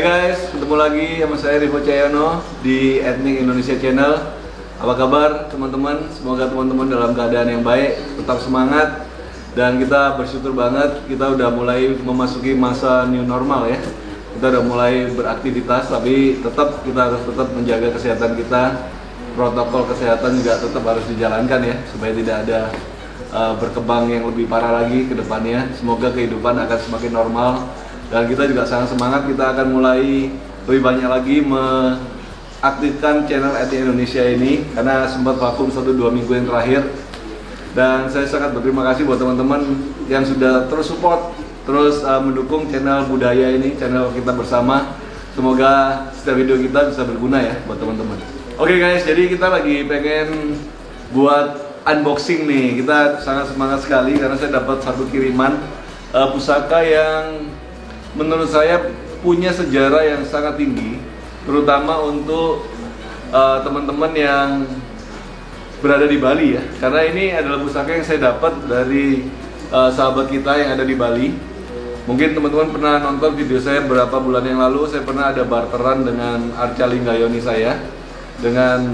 Hai guys, ketemu lagi sama saya Rivo Cahyono di Ethnic Indonesia Channel. Apa kabar teman-teman? Semoga teman-teman dalam keadaan yang baik, tetap semangat. Dan kita bersyukur banget, kita udah mulai memasuki masa new normal ya. Kita udah mulai beraktivitas, tapi kita harus tetap menjaga kesehatan kita. Protokol kesehatan juga tetap harus dijalankan ya, supaya tidak ada berkembang yang lebih parah lagi ke depannya. Semoga kehidupan akan semakin normal. Dan kita juga sangat semangat, kita akan mulai lebih banyak lagi mengaktifkan channel Ethnic Indonesia ini karena sempat vakum 1-2 minggu yang terakhir. Dan saya sangat berterima kasih buat teman-teman yang sudah terus support, terus mendukung channel budaya ini, channel kita bersama. Semoga setiap video kita bisa berguna ya buat teman-teman. Oke guys, jadi kita lagi pengen buat unboxing nih. Kita sangat semangat sekali karena saya dapat satu kiriman pusaka yang menurut saya punya sejarah yang sangat tinggi, terutama untuk teman-teman yang berada di Bali ya. Karena ini adalah pusaka yang saya dapat dari sahabat kita yang ada di Bali. Mungkin teman-teman pernah nonton video saya beberapa bulan yang lalu. Saya pernah ada barteran dengan Arca Linggayoni saya dengan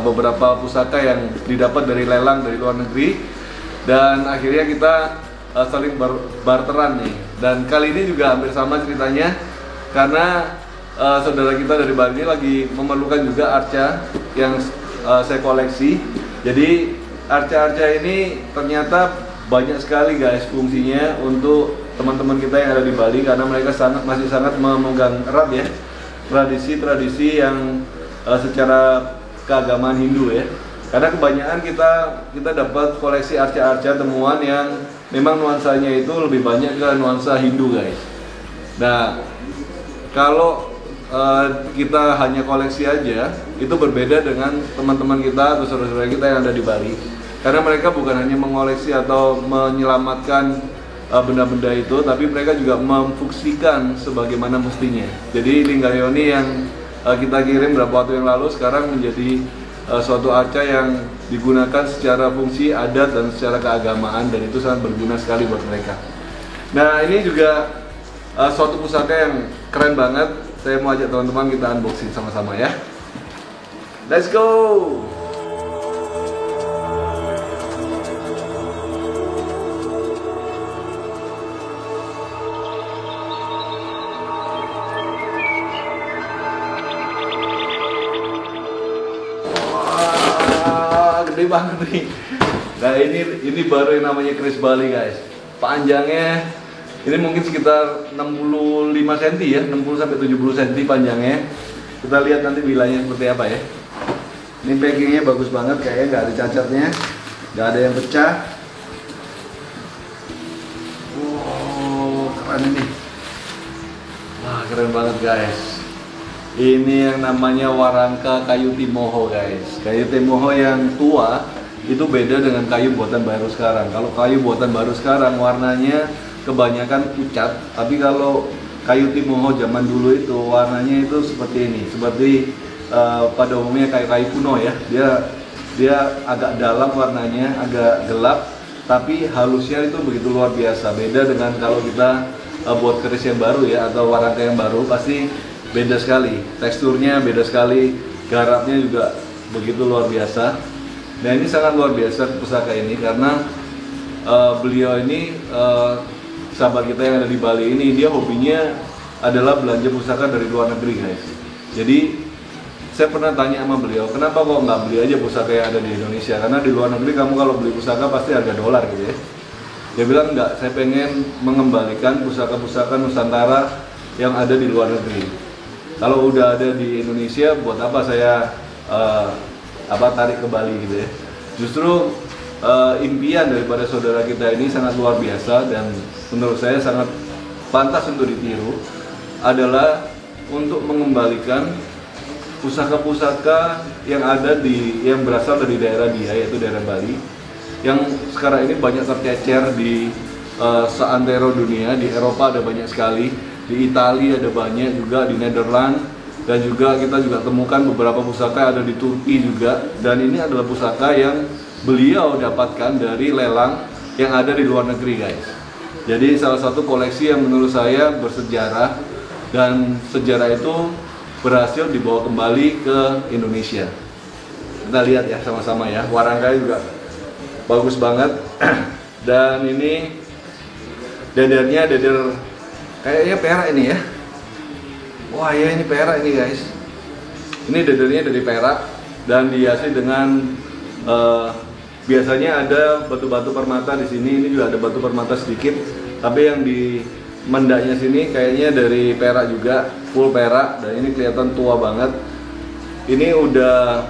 beberapa pusaka yang didapat dari lelang dari luar negeri. Dan akhirnya kita saling barteran nih. Dan kali ini juga hampir sama ceritanya karena saudara kita dari Bali ini lagi memerlukan juga arca yang saya koleksi. Jadi arca-arca ini ternyata banyak sekali guys fungsinya untuk teman-teman kita yang ada di Bali karena mereka masih sangat memegang erat ya tradisi-tradisi yang secara keagamaan Hindu ya. Karena kebanyakan kita dapat koleksi arca-arca temuan yang memang nuansanya itu lebih banyak ke nuansa Hindu guys. Nah, kalau kita hanya koleksi aja, itu berbeda dengan teman-teman kita atau saudara-saudara kita yang ada di Bali. Karena mereka bukan hanya mengoleksi atau menyelamatkan benda-benda itu, tapi mereka juga memfungsikan sebagaimana mestinya. Jadi Linggayoni yang kita kirim beberapa waktu yang lalu sekarang menjadi suatu arca yang digunakan secara fungsi adat dan secara keagamaan, dan itu sangat berguna sekali buat mereka. Nah, ini juga suatu pusaka yang keren banget. Saya mau ajak teman-teman kita unboxing sama-sama ya. Let's go! Gede banget nih. Nah, ini baru yang namanya keris Bali guys. Panjangnya ini mungkin sekitar 65 cm ya, 60 sampai 70 cm panjangnya. Kita lihat nanti bilanya seperti apa ya. Ini packingnya bagus banget, kayaknya nggak ada cacatnya, nggak ada yang pecah. Wow, keren ini. Wah, keren banget guys. Ini yang namanya warangka kayu timoho guys. Kayu timoho yang tua itu beda dengan kayu buatan baru sekarang. Kalau kayu buatan baru sekarang warnanya kebanyakan pucat, tapi kalau kayu timoho zaman dulu itu warnanya itu seperti ini. Seperti pada umumnya kayu-kayu kuno ya. Dia agak dalam warnanya, agak gelap, tapi halusnya itu begitu luar biasa. Beda dengan kalau kita buat keris yang baru ya atau warangka yang baru, pasti beda sekali, teksturnya beda sekali, garapnya juga begitu luar biasa. Nah, ini sangat luar biasa pusaka ini karena beliau ini sahabat kita yang ada di Bali ini, dia hobinya adalah belanja pusaka dari luar negeri guys. Jadi saya pernah tanya sama beliau, kenapa kok nggak beli aja pusaka yang ada di Indonesia? Karena di luar negeri kamu kalau beli pusaka pasti harga dolar gitu ya. Dia bilang enggak, saya pengen mengembalikan pusaka-pusaka Nusantara yang ada di luar negeri. Kalau udah ada di Indonesia, buat apa saya tarik ke Bali gitu ya. Justru impian daripada saudara kita ini sangat luar biasa dan menurut saya sangat pantas untuk ditiru adalah untuk mengembalikan pusaka-pusaka yang berasal dari daerah dia, yaitu daerah Bali, yang sekarang ini banyak tercecer di seantero dunia. Di Eropa ada banyak sekali. Di Italia ada banyak juga, di Netherlands, dan juga kita juga temukan beberapa pusaka yang ada di Turki juga. Dan ini adalah pusaka yang beliau dapatkan dari lelang yang ada di luar negeri guys. Jadi salah satu koleksi yang menurut saya bersejarah dan sejarah itu berhasil dibawa kembali ke Indonesia. Kita lihat ya sama-sama ya, warangkai juga bagus banget. Dan ini dadarnya dadar kayaknya perak ini ya. Wah ya, ini perak ini guys. Ini dadarnya dari perak dan dihiasi dengan biasanya ada batu-batu permata di sini. Ini juga ada batu permata sedikit, tapi yang di mendaknya sini kayaknya dari perak juga, full perak, dan ini kelihatan tua banget. Ini udah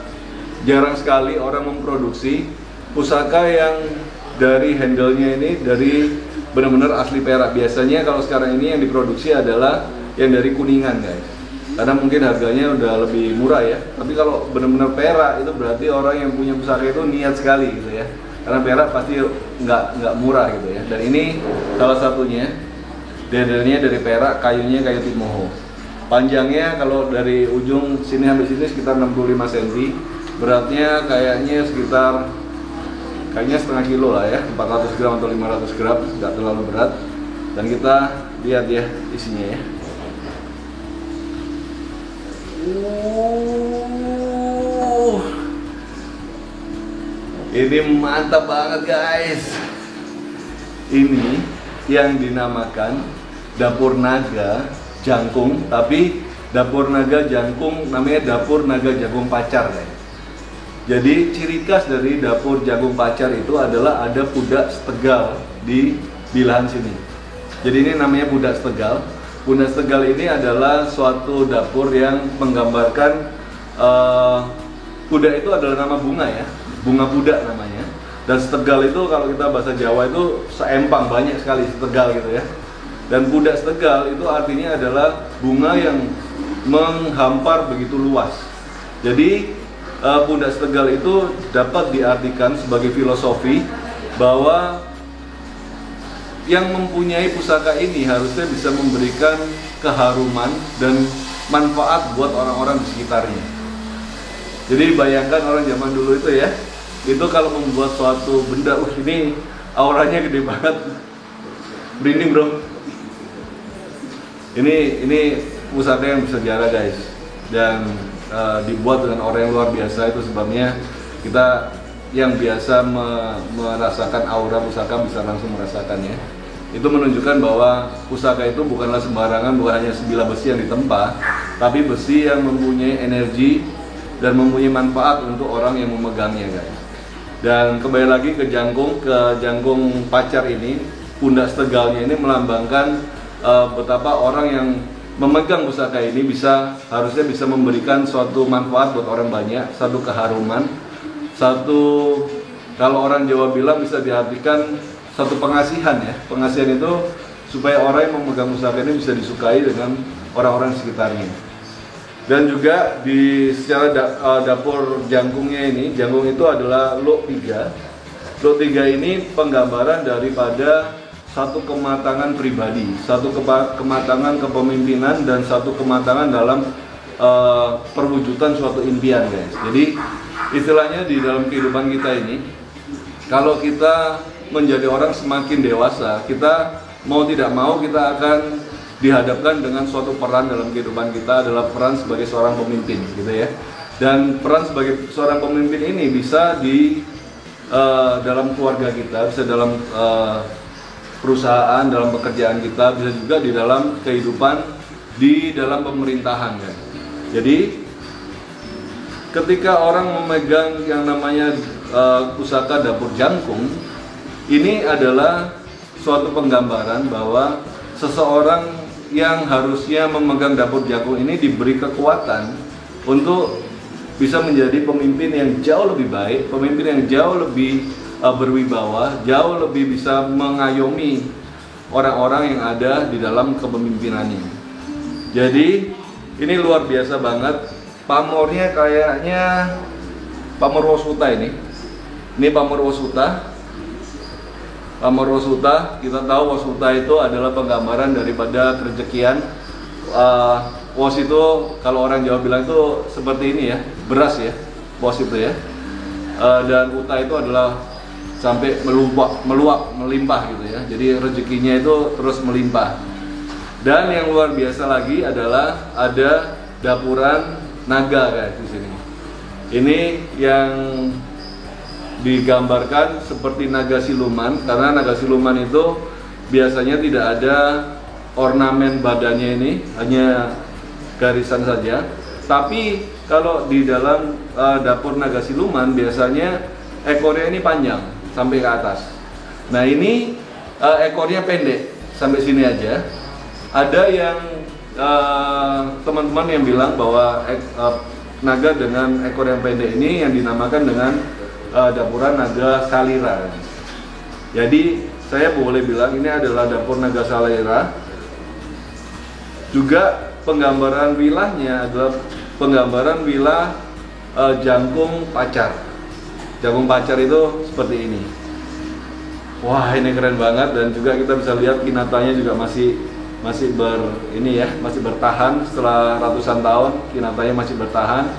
jarang sekali orang memproduksi pusaka yang dari handle-nya ini dari benar-benar asli perak. Biasanya kalau sekarang ini yang diproduksi adalah yang dari kuningan guys, karena mungkin harganya udah lebih murah ya. Tapi kalau benar-benar perak itu berarti orang yang punya pusaka itu niat sekali gitu ya, karena perak pasti nggak murah gitu ya. Dan ini salah satunya, dadarnya dari perak, kayunya kayu timoho. Panjangnya kalau dari ujung sini sampai sini sekitar 65 cm, beratnya kayaknya sekitar setengah kilo lah ya, 400 gram atau 500 gram, nggak terlalu berat. Dan kita lihat ya isinya ya. Ini mantap banget guys. Ini yang dinamakan dapur naga jangkung, tapi dapur naga jangkung namanya dapur naga jagung pacar guys. Jadi ciri khas dari dapur jagung pacar itu adalah ada pudak setegal di bilahan sini. Jadi ini namanya pudak setegal. Pudak setegal ini adalah suatu dapur yang menggambarkan pudak itu adalah nama bunga ya, bunga pudak namanya. Dan setegal itu kalau kita bahasa Jawa itu seempang, banyak sekali setegal gitu ya. Dan pudak setegal itu artinya adalah bunga yang menghampar begitu luas. Jadi pudak setegal itu dapat diartikan sebagai filosofi bahwa yang mempunyai pusaka ini harusnya bisa memberikan keharuman dan manfaat buat orang-orang di sekitarnya. Jadi bayangkan orang zaman dulu itu ya, itu kalau membuat suatu benda, ini auranya gede banget, merinding bro. Ini pusaka yang bersejarah guys, dan dibuat dengan orang yang luar biasa. Itu sebabnya kita yang biasa merasakan aura pusaka bisa langsung merasakannya. Itu menunjukkan bahwa pusaka itu bukanlah sembarangan, bukan hanya sebilah besi yang ditempa, tapi besi yang mempunyai energi dan mempunyai manfaat untuk orang yang memegangnya guys. Dan kembali lagi ke jangkung pacar ini, pundak setegalnya ini melambangkan betapa orang yang memegang pusaka ini harusnya bisa memberikan suatu manfaat buat orang banyak, satu keharuman, satu, kalau orang Jawa bilang bisa diartikan satu pengasihan ya. Pengasihan itu supaya orang yang memegang pusaka ini bisa disukai dengan orang-orang sekitarnya. Dan juga di secara dapur jangkungnya ini, jangkung itu adalah lok 3. Lok 3 ini penggambaran daripada satu kematangan pribadi, satu kematangan kepemimpinan, dan satu kematangan dalam perwujudan suatu impian guys. Jadi istilahnya di dalam kehidupan kita ini, kalau kita menjadi orang semakin dewasa, kita mau tidak mau kita akan dihadapkan dengan suatu peran dalam kehidupan kita, adalah peran sebagai seorang pemimpin gitu ya. Dan peran sebagai seorang pemimpin ini bisa di dalam keluarga kita, bisa dalam perusahaan, dalam pekerjaan kita, bisa juga di dalam kehidupan di dalam pemerintahan kan. Jadi ketika orang memegang yang namanya pusaka dapur jangkung, ini adalah suatu penggambaran bahwa seseorang yang harusnya memegang dapur jangkung ini diberi kekuatan untuk bisa menjadi pemimpin yang jauh lebih baik, pemimpin yang jauh lebih berwibawa, jauh lebih bisa mengayomi orang-orang yang ada di dalam kepemimpinannya. Jadi ini luar biasa banget. Pamornya kayaknya pamor Wasuta ini. Ini pamor Wasuta. Pamor Wasuta, kita tahu Wasuta itu adalah penggambaran daripada kerejekian. Wos itu kalau orang Jawa bilang itu seperti ini ya, beras ya, wos itu ya. Dan uta itu adalah sampai melimpah gitu ya. Jadi rezekinya itu terus melimpah. Dan yang luar biasa lagi adalah ada dapuran naga guys di sini. Ini yang digambarkan seperti naga siluman, karena naga siluman itu biasanya tidak ada ornamen badannya, ini hanya garisan saja. Tapi kalau di dalam dapur naga siluman biasanya ekornya ini panjang sampai ke atas. Nah ini ekornya pendek sampai sini aja. Ada yang teman-teman yang bilang bahwa naga dengan ekor yang pendek ini yang dinamakan dengan dapuran naga salira. Jadi saya boleh bilang ini adalah dapur naga salira. Juga penggambaran wilahnya adalah penggambaran wilah jangkung pacar. Jangkung pacar itu seperti ini. Wah, ini keren banget, dan juga kita bisa lihat kinatanya juga masih bertahan setelah ratusan tahun. Kinatanya masih bertahan.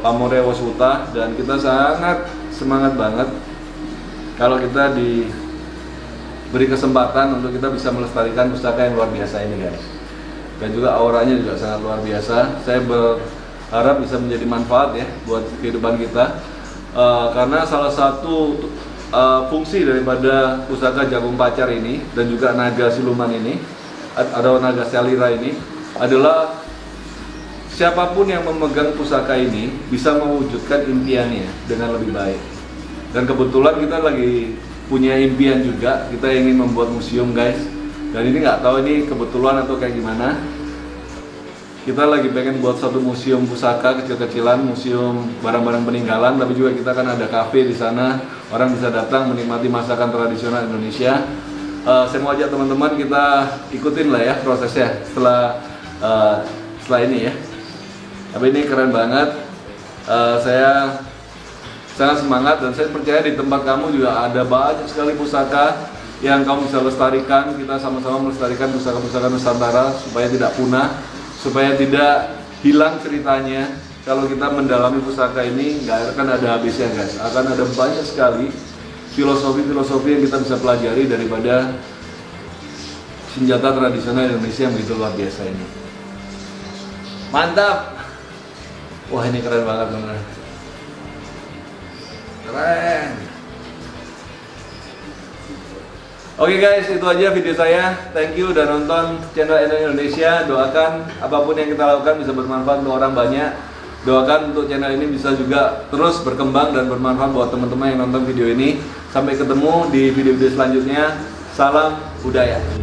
Pamore Wasuta, dan kita sangat semangat banget kalau kita diberi kesempatan untuk kita bisa melestarikan pustaka yang luar biasa ini guys. Dan juga auranya juga sangat luar biasa. Saya berharap bisa menjadi manfaat ya buat kehidupan kita, karena salah satu fungsi daripada pustaka jagung pacar ini dan juga naga siluman ini, ada naga salira ini, adalah siapapun yang memegang pusaka ini bisa mewujudkan impiannya dengan lebih baik. Dan kebetulan kita lagi punya impian juga, kita ingin membuat museum guys. Dan ini nggak tahu ini kebetulan atau kayak gimana. Kita lagi pengen buat satu museum pusaka kecil-kecilan, museum barang-barang peninggalan, tapi juga kita kan ada kafe di sana, orang bisa datang menikmati masakan tradisional Indonesia. Saya mau ajak teman-teman kita ikutin lah ya prosesnya setelah ini ya. Tapi ini keren banget. Saya sangat semangat, dan saya percaya di tempat kamu juga ada banyak sekali pusaka yang kamu bisa lestarikan. Kita sama-sama melestarikan pusaka-pusaka Nusantara supaya tidak punah, supaya tidak hilang ceritanya. Kalau kita mendalami pusaka ini nggak akan ada habisnya guys. Akan ada banyak sekali filosofi-filosofi yang kita bisa pelajari daripada senjata tradisional Indonesia yang begitu luar biasa ini. Mantap! Wah, ini keren banget bener. Keren. Oke guys, itu aja video saya. Thank you udah nonton channel Indonesia. Doakan apapun yang kita lakukan bisa bermanfaat untuk orang banyak. Doakan untuk channel ini bisa juga terus berkembang dan bermanfaat buat teman-teman yang nonton video ini. Sampai ketemu di video-video selanjutnya. Salam budaya.